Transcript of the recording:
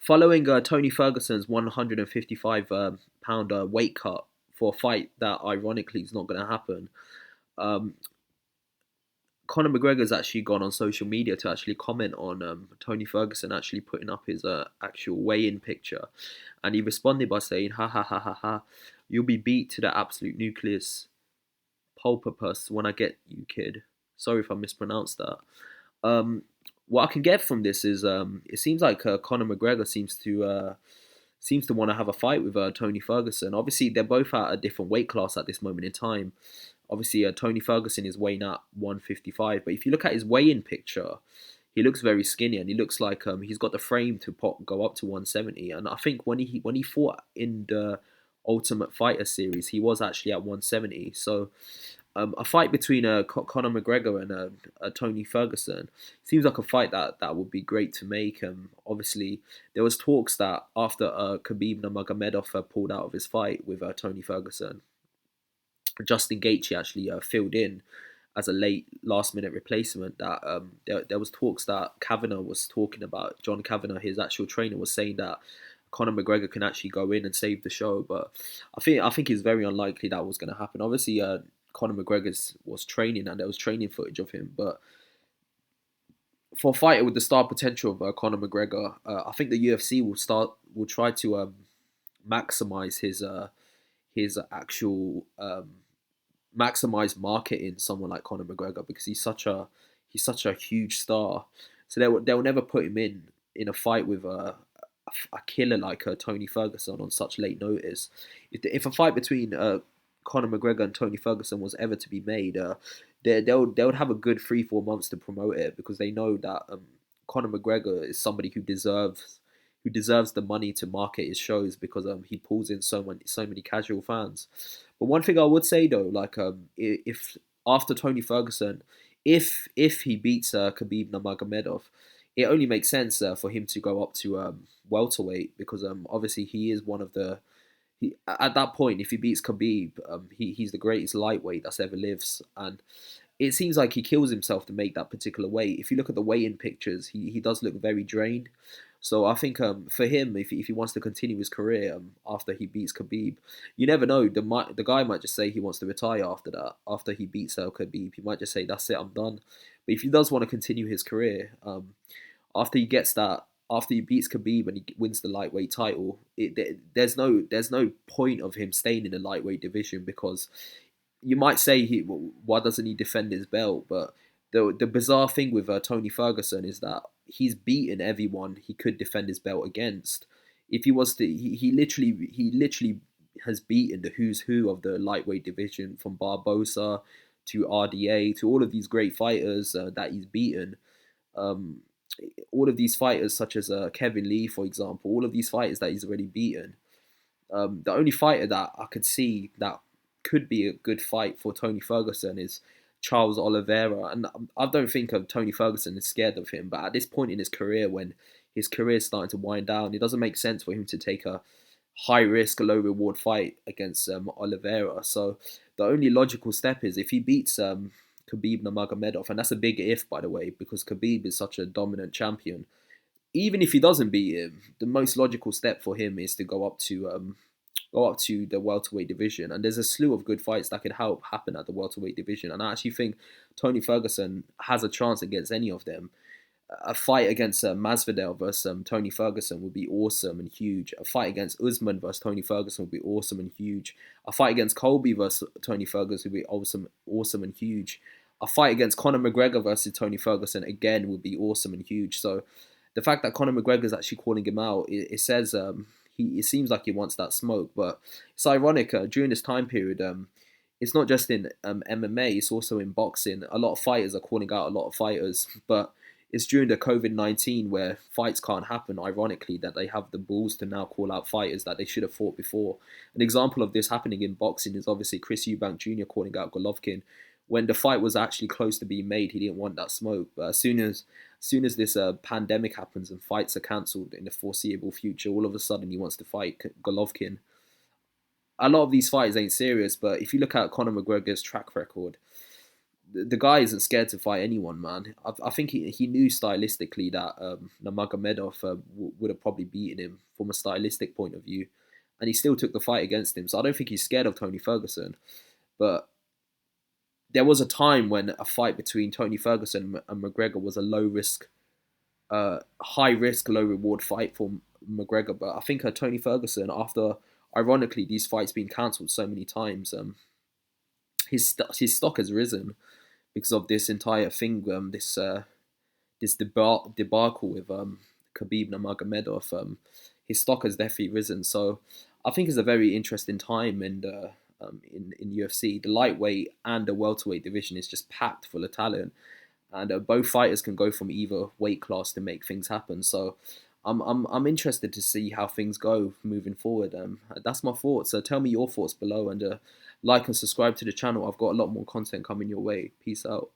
Following Tony Ferguson's 155 pound weight cut for a fight that ironically is not going to happen, um, Conor McGregor's actually gone on social media to actually comment on Tony Ferguson actually putting up his actual weigh-in picture, and he responded by saying, "Ha ha ha ha ha, you'll be beat to the absolute nucleus pulpopus when I get you, kid." Sorry if I mispronounced that. Um, what I can get from this is it seems like Conor McGregor seems to want to have a fight with Tony Ferguson. Obviously, they're both at a different weight class at this moment in time. Obviously, Tony Ferguson is weighing at 155, but if you look at his weigh-in picture, he looks very skinny, and he looks like he's got the frame to go up to 170. And I think when he fought in the Ultimate Fighter series, he was actually at 170. So a fight between Conor McGregor and Tony Ferguson seems like a fight that would be great to make. Obviously, there was talks that after Khabib Nurmagomedov pulled out of his fight with Tony Ferguson, Justin Gaethje actually filled in as a late last minute replacement. That there was talks that Kavanagh was talking about. John Kavanagh, his actual trainer, was saying that Conor McGregor can actually go in and save the show. But I think it's very unlikely that was going to happen. Obviously, Conor McGregor was training, and there was training footage of him. But for a fighter with the star potential of Conor McGregor, I think the UFC will try to maximize his actual maximize marketing someone like Conor McGregor, because he's such a huge star. So they'll never put him in a fight with a killer like Tony Ferguson on such late notice. If a fight between Conor McGregor and Tony Ferguson was ever to be made, they would have a good 3-4 months to promote it, because they know that Conor McGregor is somebody who deserves the money to market his shows, because he pulls in so many casual fans. But one thing I would say though, like if after Tony Ferguson, if he beats Khabib Nurmagomedov, it only makes sense for him to go up to welterweight, because obviously he is one of the at that point, if he beats Khabib, he's the greatest lightweight that's ever lives, and it seems like he kills himself to make that particular weight. If you look at the weigh-in pictures, he does look very drained. So I think for him, if he wants to continue his career after he beats Khabib, you never know. The guy might just say he wants to retire after that. After he beats Khabib, he might just say, "That's it, I'm done." But if he does want to continue his career, after he gets that, after he beats Khabib and he wins the lightweight title, there's no point of him staying in the lightweight division, because you might say why doesn't he defend his belt? But the bizarre thing with Tony Ferguson is that he's beaten everyone he could defend his belt against. If he was to, he literally has beaten the who's who of the lightweight division, from Barbosa to RDA to all of these great fighters that he's beaten. Um, all of these fighters, such as Kevin Lee, for example, all of these fighters that he's already beaten. The only fighter that I could see that could be a good fight for Tony Ferguson is Charles Oliveira, and I don't think Tony Ferguson is scared of him. But at this point in his career, when his career is starting to wind down, it doesn't make sense for him to take a high risk, low reward fight against Oliveira. So the only logical step is if he beats Khabib Nurmagomedov, and that's a big if, by the way, because Khabib is such a dominant champion. Even if he doesn't beat him, the most logical step for him is to go up to the welterweight division, and there's a slew of good fights that could help happen at the welterweight division. And I actually think Tony Ferguson has a chance against any of them. A fight against Masvidal versus Tony Ferguson would be awesome and huge. A fight against Usman versus Tony Ferguson would be awesome and huge. A fight against Colby versus Tony Ferguson would be awesome and huge. A fight against Conor McGregor versus Tony Ferguson again would be awesome and huge. So the fact that Conor McGregor is actually calling him out, it says it seems like he wants that smoke. But it's ironic during this time period. It's not just in MMA; it's also in boxing. A lot of fighters are calling out a lot of fighters, but it's during the COVID-19 where fights can't happen, ironically, that they have the balls to now call out fighters that they should have fought before. An example of this happening in boxing is obviously Chris Eubank Jr. calling out Golovkin. When the fight was actually close to being made, he didn't want that smoke. But as soon as this pandemic happens and fights are cancelled in the foreseeable future, all of a sudden he wants to fight Golovkin. A lot of these fights ain't serious, but if you look at Conor McGregor's track record, the guy isn't scared to fight anyone, man. I think he knew stylistically that Nurmagomedov would have probably beaten him from a stylistic point of view, and he still took the fight against him. So I don't think he's scared of Tony Ferguson. But there was a time when a fight between Tony Ferguson and McGregor was a high risk, low reward fight for McGregor. But I think Tony Ferguson, after ironically these fights being cancelled so many times, his stock has risen because of this entire thing, this debacle with Khabib Nurmagomedov. His stock has definitely risen. So I think it's a very interesting time in UFC. The lightweight and the welterweight division is just packed full of talent, and both fighters can go from either weight class to make things happen. So I'm interested to see how things go moving forward. That's my thoughts. So tell me your thoughts below, and like and subscribe to the channel. I've got a lot more content coming your way. Peace out.